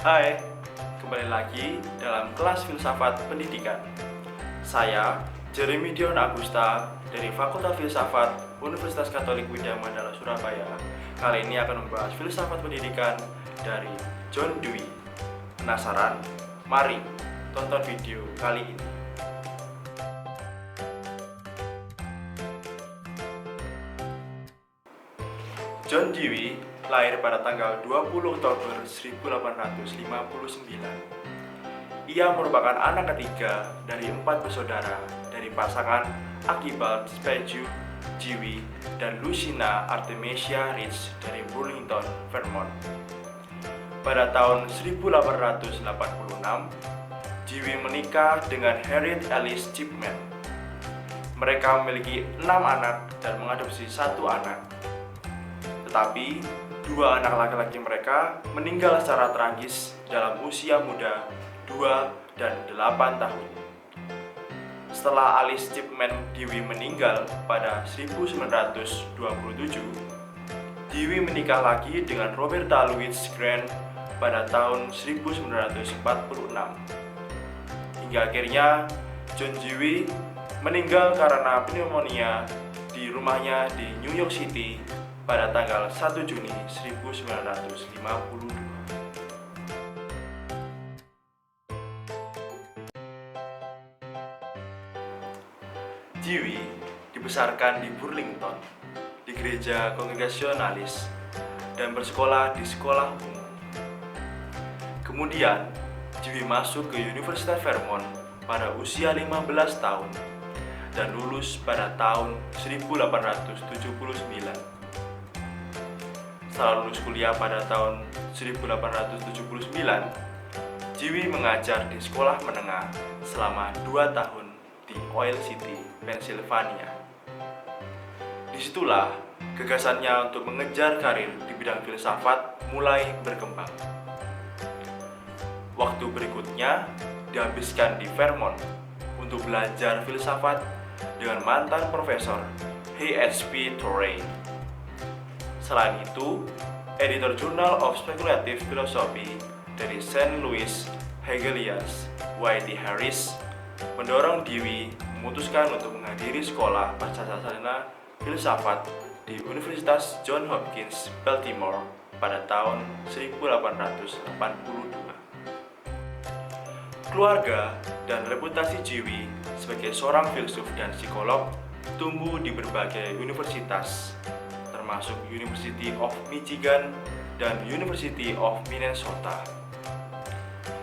Hai, kembali lagi dalam kelas filsafat pendidikan. Saya Jeremy Dion Agusta dari Fakultas Filsafat Universitas Katolik Widya Mandala Surabaya. Kali ini akan membahas filsafat pendidikan dari John Dewey. Penasaran? Mari tonton video kali ini. John Dewey lahir pada tanggal 20 Oktober 1859. Ia merupakan anak ketiga dari 4 bersaudara dari pasangan Archibald Spurgeon Dewey dan Lucina Artemisia Rich dari Burlington, Vermont. Pada tahun 1886, Dewey menikah dengan Harriet Alice Chapman. Mereka memiliki 6 anak dan mengadopsi 1 anak. Tetapi, 2 anak laki-laki mereka meninggal secara tragis dalam usia muda 2 dan 8 tahun. Setelah Alice Chapman Dewey meninggal pada 1927, Dewey menikah lagi dengan Roberta Louise Grant pada tahun 1946. Hingga akhirnya John Dewey meninggal karena pneumonia di rumahnya di New York City pada tanggal 1 Juni 1952. Dewey dibesarkan di Burlington, di gereja Kongregasionalis, dan bersekolah di sekolah umum. Kemudian, Dewey masuk ke Universitas Vermont pada usia 15 tahun dan lulus pada tahun 1879. Setelah lulus kuliah pada tahun 1879, Dewey mengajar di sekolah menengah selama 2 tahun di Oil City, Pennsylvania. Disitulah gagasannya untuk mengejar karir di bidang filsafat mulai berkembang. Waktu berikutnya dihabiskan di Vermont untuk belajar filsafat dengan mantan profesor H.S.P. Torrey. Selain itu, editor Journal of Speculative Philosophy dari St. Louis, Hegelius Y.T. Harris, mendorong Dewey memutuskan untuk menghadiri sekolah pascasarjana filsafat di Universitas Johns Hopkins, Baltimore pada tahun 1882. Keluarga dan reputasi Dewey sebagai seorang filsuf dan psikolog tumbuh di berbagai universitas, termasuk University of Michigan dan University of Minnesota.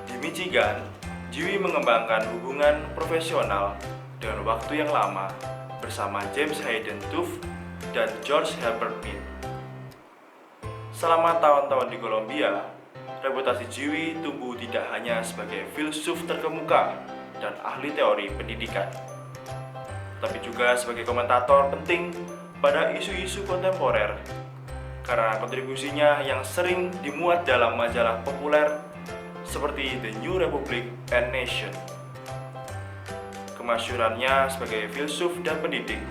Di Michigan, Dewey mengembangkan hubungan profesional dengan waktu yang lama bersama James Hayden Tufte dan George Herbert Mead. Selama tahun-tahun di Columbia, reputasi Dewey tumbuh tidak hanya sebagai filsuf terkemuka dan ahli teori pendidikan, tapi juga sebagai komentator penting pada isu-isu kontemporer karena kontribusinya yang sering dimuat dalam majalah populer seperti The New Republic and Nation. Kemasyhurannya sebagai filsuf dan pendidik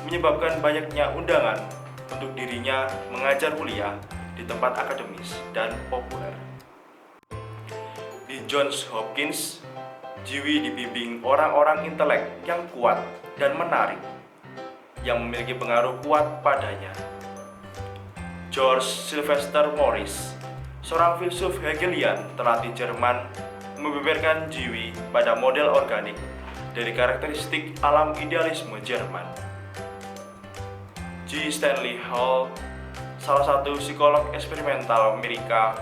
menyebabkan banyaknya undangan untuk dirinya mengajar kuliah di tempat akademis dan populer. Di Johns Hopkins, Dewey dibimbing orang-orang intelek yang kuat dan menarik yang memiliki pengaruh kuat padanya. George Sylvester Morris, seorang filsuf Hegelian terlatih Jerman, membeberkan Dewey pada model organik dari karakteristik alam idealisme Jerman. G. Stanley Hall, salah satu psikolog eksperimental Amerika,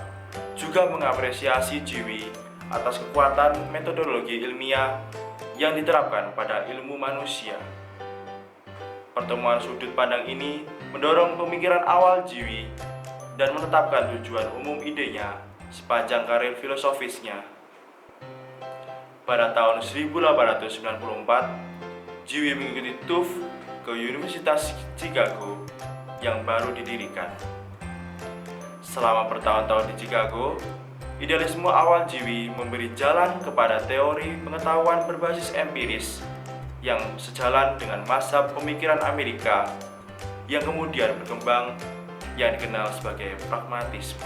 juga mengapresiasi Dewey atas kekuatan metodologi ilmiah yang diterapkan pada ilmu manusia. Pertemuan sudut pandang ini mendorong pemikiran awal Dewey dan menetapkan tujuan umum idenya sepanjang karir filosofisnya. Pada tahun 1894, Dewey mengikuti Tufte ke Universitas Chicago yang baru didirikan. Selama bertahun-tahun di Chicago, idealisme awal Dewey memberi jalan kepada teori pengetahuan berbasis empiris yang sejalan dengan mazhab pemikiran Amerika yang kemudian berkembang yang dikenal sebagai pragmatisme.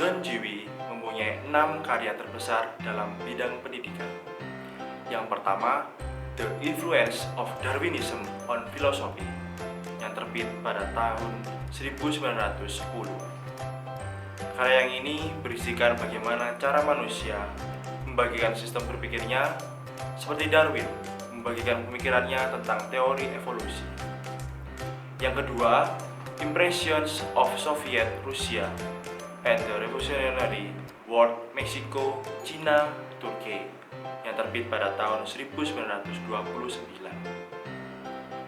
John Dewey mempunyai 6 karya terbesar dalam bidang pendidikan. Yang pertama, The Influence of Darwinism on Philosophy, yang terbit pada tahun 1910. Karya yang ini berisikan bagaimana cara manusia membagikan sistem berpikirnya, seperti Darwin membagikan pemikirannya tentang teori evolusi. Yang kedua, Impressions of Soviet Russia and the Revolutionary World Mexico, China, Turkey, yang terbit pada tahun 1929.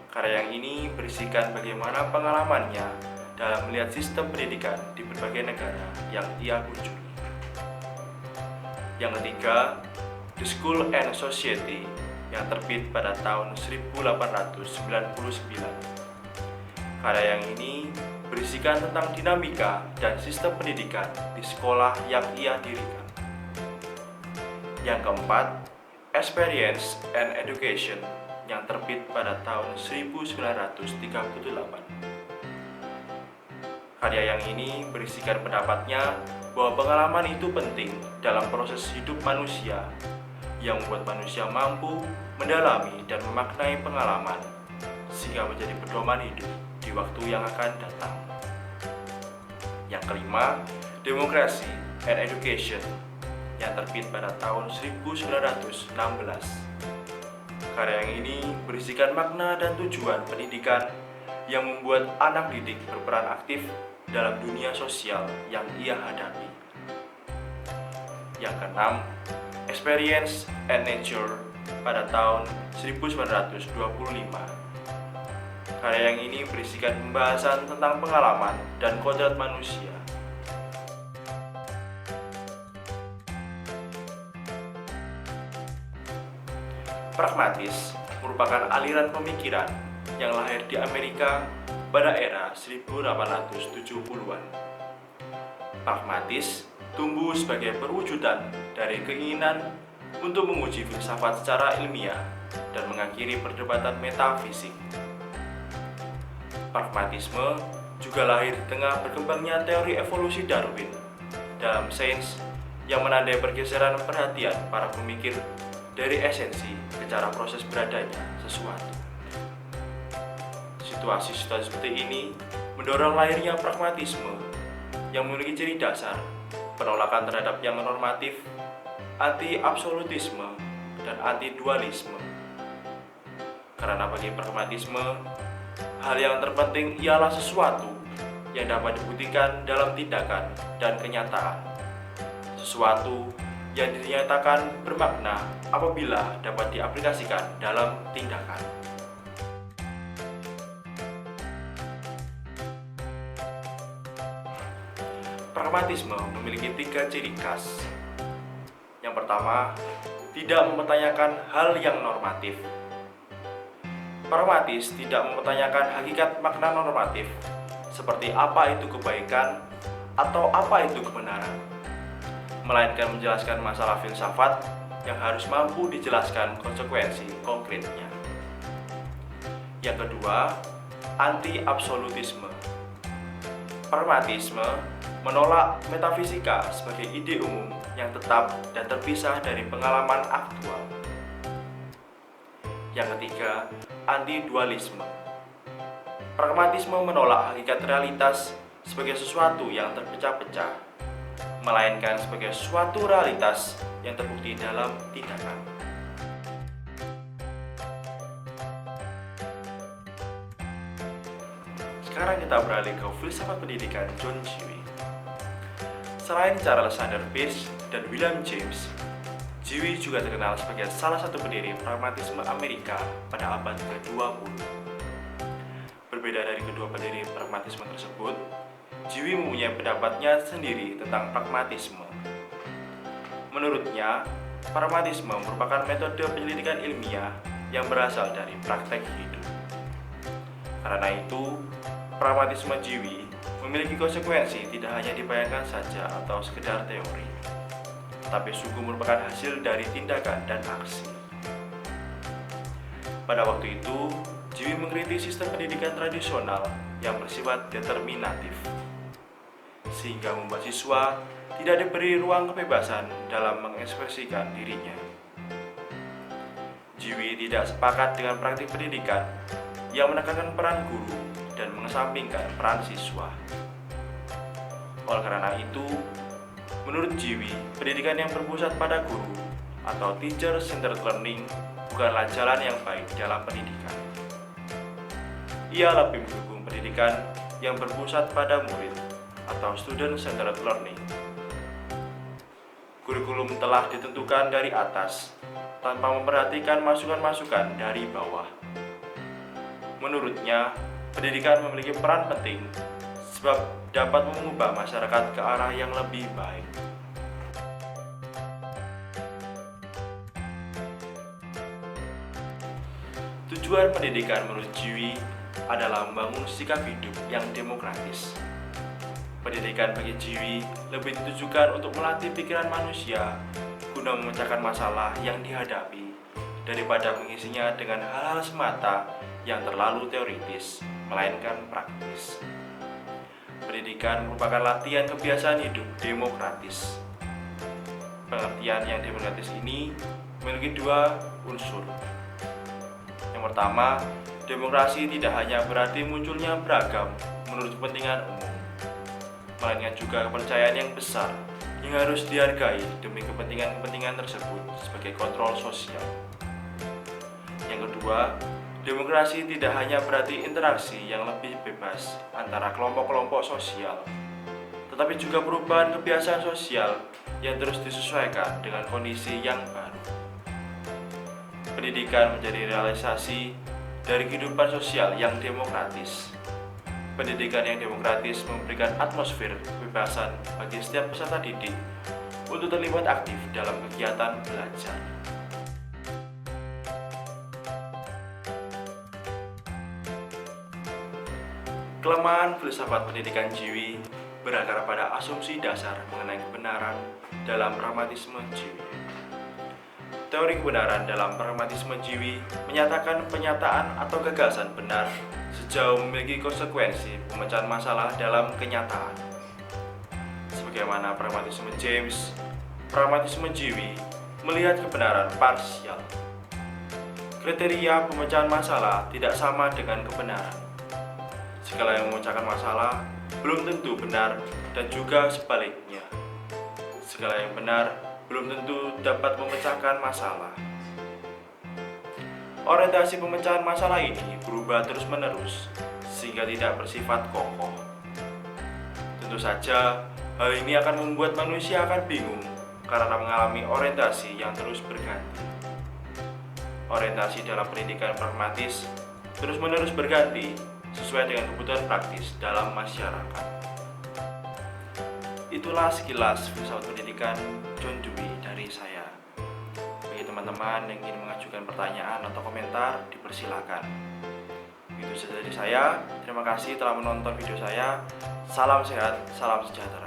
Karya yang ini berisikan bagaimana pengalamannya dalam melihat sistem pendidikan di berbagai negara yang ia kunjungi. Yang ketiga, The School and Society, yang terbit pada tahun 1899. Karya yang ini berisikan tentang dinamika dan sistem pendidikan di sekolah yang ia dirikan. Yang keempat, Experience and Education, yang terbit pada tahun 1938. Karya yang ini berisikan pendapatnya bahwa pengalaman itu penting dalam proses hidup manusia, yang membuat manusia mampu mendalami dan memaknai pengalaman sehingga menjadi pedoman hidup di waktu yang akan datang. Yang kelima, Democracy and Education, yang terbit pada tahun 1916. Karya yang ini berisikan makna dan tujuan pendidikan yang membuat anak didik berperan aktif dalam dunia sosial yang ia hadapi. Yang keenam, Experience and Nature pada tahun 1925. Karya yang ini berisikan pembahasan tentang pengalaman dan kodrat manusia. Pragmatis merupakan aliran pemikiran yang lahir di Amerika pada era 1870-an. Pragmatis tumbuh sebagai perwujudan dari keinginan untuk menguji filsafat secara ilmiah dan mengakhiri perdebatan metafisik. Pragmatisme juga lahir di tengah berkembangnya teori evolusi Darwin dalam sains yang menandai pergeseran perhatian para pemikir dari esensi ke cara proses beradanya sesuatu. Situasi-situasi seperti ini mendorong lahirnya pragmatisme yang memiliki ciri dasar penolakan terhadap yang normatif, anti-absolutisme, dan anti-dualisme. Karena bagi pragmatisme, hal yang terpenting ialah sesuatu yang dapat dibuktikan dalam tindakan dan kenyataan. Sesuatu yang dinyatakan bermakna apabila dapat diaplikasikan dalam tindakan. Pragmatisme memiliki 3 ciri khas. Yang pertama, tidak mempertanyakan hal yang normatif. Pragmatis tidak mempertanyakan hakikat makna normatif, seperti apa itu kebaikan atau apa itu kebenaran, melainkan menjelaskan masalah filsafat yang harus mampu dijelaskan konsekuensi konkretnya. Yang kedua, anti-absolutisme. Pragmatisme menolak metafisika sebagai ide umum yang tetap dan terpisah dari pengalaman aktual. Yang ketiga, anti-dualisme. Pragmatisme menolak hakikat realitas sebagai sesuatu yang terpecah-pecah, melainkan sebagai suatu realitas yang terbukti dalam tindakan. Sekarang kita beralih ke filsafat pendidikan John Dewey. Selain Charles Sanders Peirce dan William James, Dewey juga terkenal sebagai salah satu pendiri pragmatisme Amerika pada abad ke-20. Berbeda dari kedua pendiri pragmatisme tersebut, Dewey mempunyai pendapatnya sendiri tentang pragmatisme. Menurutnya, pragmatisme merupakan metode penyelidikan ilmiah yang berasal dari praktek hidup. Karena itu, pragmatisme Dewey memiliki konsekuensi tidak hanya dibayangkan saja atau sekedar teori, tetapi sungguh merupakan hasil dari tindakan dan aksi. Pada waktu itu, Dewey mengkritik sistem pendidikan tradisional yang bersifat determinatif, sehingga membuat siswa tidak diberi ruang kebebasan dalam mengekspresikan dirinya. Jiwi tidak sepakat dengan praktik pendidikan yang menekankan peran guru dan mengesampingkan peran siswa. Oleh karena itu, menurut Jiwi, pendidikan yang berpusat pada guru atau teacher-centered learning bukanlah jalan yang baik dalam pendidikan. Ia lebih mendukung pendidikan yang berpusat pada murid atau student-centered learning. Kurikulum telah ditentukan dari atas tanpa memperhatikan masukan-masukan dari bawah. Menurutnya, pendidikan memiliki peran penting sebab dapat mengubah masyarakat ke arah yang lebih baik. Tujuan pendidikan menurut Jiwi adalah membangun sikap hidup yang demokratis. Pendidikan bagi Jiwi lebih ditujukan untuk melatih pikiran manusia guna memecahkan masalah yang dihadapi daripada mengisinya dengan hal-hal semata yang terlalu teoritis, melainkan praktis. Pendidikan merupakan latihan kebiasaan hidup demokratis. Pengertian yang demokratis ini memiliki dua unsur. Yang pertama, demokrasi tidak hanya berarti munculnya beragam menurut kepentingan umum, melainkan juga kepercayaan yang besar yang harus dihargai demi kepentingan-kepentingan tersebut sebagai kontrol sosial. Yang kedua, demokrasi tidak hanya berarti interaksi yang lebih bebas antara kelompok-kelompok sosial, tetapi juga perubahan kebiasaan sosial yang terus disesuaikan dengan kondisi yang baru. Pendidikan menjadi realisasi dari kehidupan sosial yang demokratis. Pendidikan yang demokratis memberikan atmosfer kebebasan bagi setiap peserta didik untuk terlibat aktif dalam kegiatan belajar. Kelemahan filsafat pendidikan Jiwi berakar pada asumsi dasar mengenai kebenaran dalam pragmatisme Jiwi. Teori kebenaran dalam pragmatisme Jiwi menyatakan penyataan atau gagasan benar sejauh memiliki konsekuensi pemecahan masalah dalam kenyataan. Sebagaimana pragmatisme James, pragmatisme Jiwi melihat kebenaran parsial. Kriteria pemecahan masalah tidak sama dengan kebenaran. Segala yang memecahkan masalah belum tentu benar dan juga sebaliknya. Segala yang benar belum tentu dapat memecahkan masalah. Orientasi pemecahan masalah ini berubah terus-menerus sehingga tidak bersifat kokoh. Tentu saja, hal ini akan membuat manusia akan bingung karena mengalami orientasi yang terus berganti. Orientasi dalam pendidikan pragmatis terus-menerus berganti sesuai dengan kebutuhan praktis dalam masyarakat. Itulah sekilas filsafat pendidikan John Dewey dari saya. Bagi teman-teman yang ingin mengajukan pertanyaan atau komentar, dipersilakan. Itu saja dari saya. Terima kasih telah menonton video saya. Salam sehat, salam sejahtera.